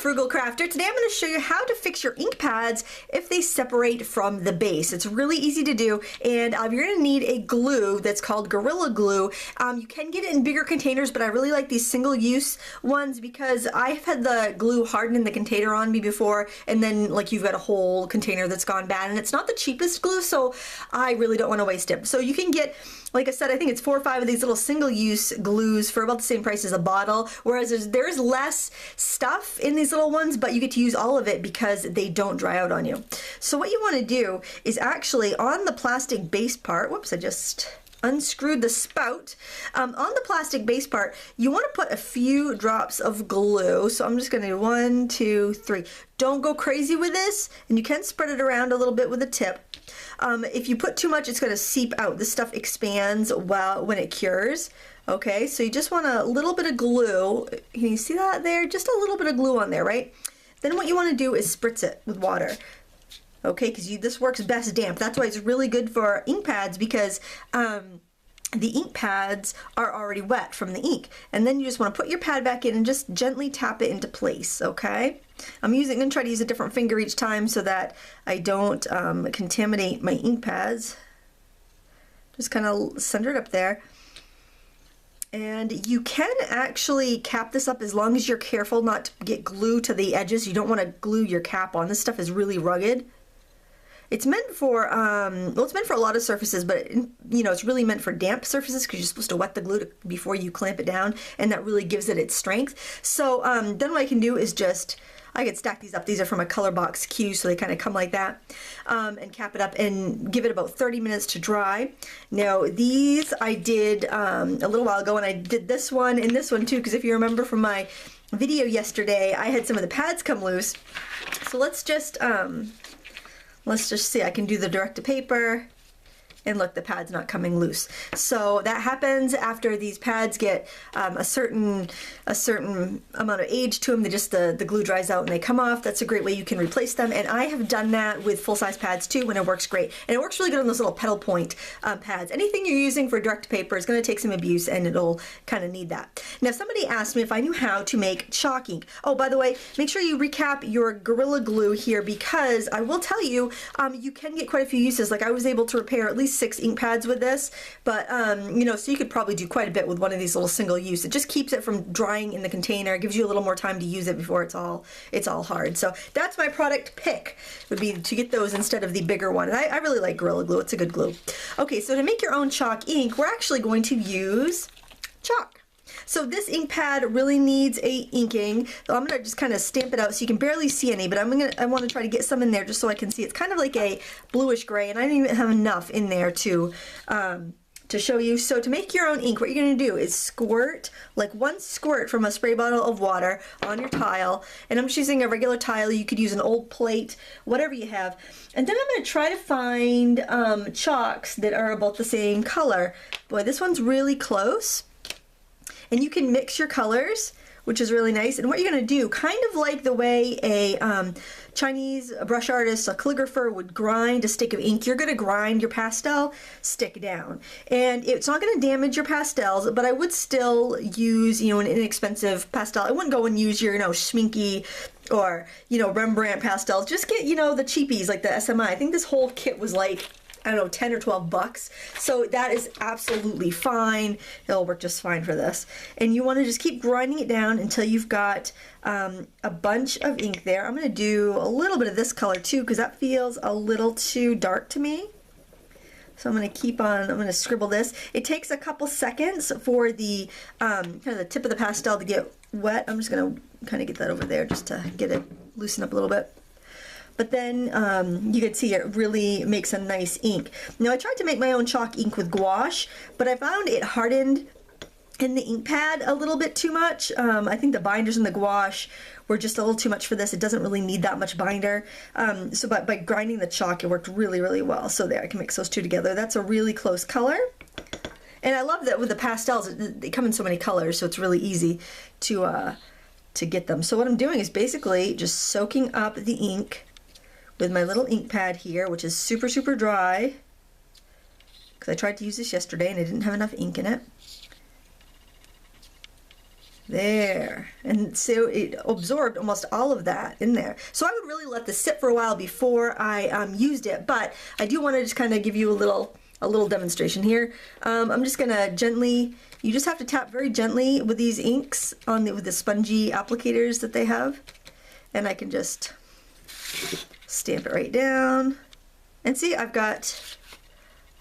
thefrugalcrafter. Today I'm going to show you how to fix your ink pads if they separate from the base. It's really easy to do, and you're going to need a glue that's called Gorilla Glue. You can get it in bigger containers, but I really like these single-use ones because I've had the glue harden in the container on me before, and then like you've got a whole container that's gone bad, and it's not the cheapest glue, so I really don't want to waste it. So you can get, like I said, I think it's 4 or 5 of these little single-use glues for about the same price as a bottle, whereas there's less stuff in these little ones, but you get to use all of it because they don't dry out on you. So what you want to do is actually on the plastic base part, whoops, I just unscrewed the spout. On the plastic base part, you want to put a few drops of glue. So I'm just going to do 1, 2, 3. Don't go crazy with this, and you can spread it around a little bit with a tip. If you put too much, it's going to seep out. This stuff expands when it cures. Okay, so you just want a little bit of glue. Can you see that there? Just a little bit of glue on there, right? Then what you want to do is spritz it with water. Okay, because this works best damp. That's why it's really good for ink pads, because the ink pads are already wet from the ink. And then you just want to put your pad back in and just gently tap it into place, okay? I'm going to try to use a different finger each time so that I don't contaminate my ink pads. Just kind of center it up there. And you can actually cap this up as long as you're careful not to get glue to the edges. You don't want to glue your cap on. This stuff is really rugged. It's meant for, well, it's meant for a lot of surfaces, but you know, it's really meant for damp surfaces because you're supposed to wet the glue before you clamp it down, and that really gives it its strength. So then what I can do is just, I could stack these up. These are from a color box Q, so they kind of come like that, and cap it up and give it about 30 minutes to dry. Now these I did a little while ago, and I did this one and this one too, because if you remember from my video yesterday, I had some of the pads come loose. So let's just see. I can do the direct to paper, and look, the pad's not coming loose. So that happens after these pads get a certain amount of age to them. The glue dries out and they come off. That's a great way you can replace them. And I have done that with full-size pads too, when it works great. And it works really good on those little pedal point pads. Anything you're using for direct to paper is going to take some abuse, and it'll kind of need that. Now, somebody asked me if I knew how to make chalk ink. Oh, by the way, make sure you recap your Gorilla Glue here, because I will tell you, you can get quite a few uses. Like I was able to repair at least 6 ink pads with this, but you know, so you could probably do quite a bit with one of these little single use. It just keeps it from drying in the container, gives you a little more time to use it before it's all hard. So that's my product pick, would be to get those instead of the bigger one. And I really like Gorilla Glue. It's a good glue. Okay, so to make your own chalk ink, we're actually going to use chalk. So this ink pad really needs a inking. So I'm gonna just kind of stamp it out so you can barely see any, but I want to try to get some in there just so I can see. It's kind of like a bluish gray, and I didn't even have enough in there to show you. So to make your own ink, what you're gonna do is squirt, like 1 squirt from a spray bottle of water on your tile. And I'm just using a regular tile. You could use an old plate, whatever you have. And then I'm gonna try to find chalks that are about the same color. Boy, this one's really close. And you can mix your colors, which is really nice. And what you're gonna do, kind of like the way a Chinese brush artist, a calligrapher would grind a stick of ink, you're gonna grind your pastel stick down. And it's not gonna damage your pastels, but I would still use, you know, an inexpensive pastel. I wouldn't go and use your, you know, Schminky or, you know, Rembrandt pastels. Just get, you know, the cheapies like the SMI. I think this whole kit was like, I don't know, 10 or 12 bucks. So that is absolutely fine. It'll work just fine for this. And you want to just keep grinding it down until you've got a bunch of ink there. I'm going to do a little bit of this color too, because that feels a little too dark to me. So I'm going to keep on, I'm going to scribble this. It takes a couple seconds for the kind of the tip of the pastel to get wet. I'm just going to kind of get that over there just to get it loosen up a little bit. But then you can see it really makes a nice ink. Now I tried to make my own chalk ink with gouache, but I found it hardened in the ink pad a little bit too much. I think the binders in the gouache were just a little too much for this. It doesn't really need that much binder. So by grinding the chalk, it worked really, really well. So there, I can mix those two together. That's a really close color. And I love that with the pastels, they come in so many colors, so it's really easy to get them. So what I'm doing is basically just soaking up the ink with my little ink pad here, which is super, super dry, because I tried to use this yesterday and I didn't have enough ink in it. There, and so it absorbed almost all of that in there. So I would really let this sit for a while before I used it, but I do want to just kind of give you a little demonstration here. I'm just gonna gently, you just have to tap very gently with these inks on with the spongy applicators that they have, and I can just stamp it right down. And see, I've got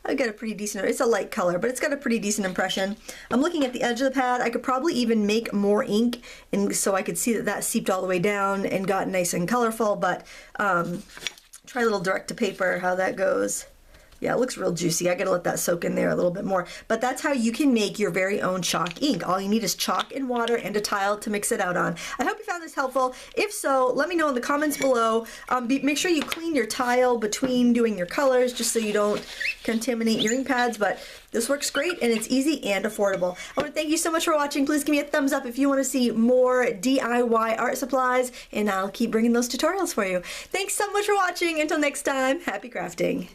a pretty decent, it's a light color, but it's got a pretty decent impression. I'm looking at the edge of the pad. I could probably even make more ink, and so I could see that that seeped all the way down and got nice and colorful, but try a little direct to paper, how that goes. Yeah, it looks real juicy. I gotta let that soak in there a little bit more. But that's how you can make your very own chalk ink. All you need is chalk and water and a tile to mix it out on. I hope you found this helpful. If so, let me know in the comments below. Make sure you clean your tile between doing your colors, just so you don't contaminate your ink pads. But this works great, and it's easy and affordable. I want to thank you so much for watching. Please give me a thumbs up if you want to see more DIY art supplies, and I'll keep bringing those tutorials for you. Thanks so much for watching. Until next time, happy crafting.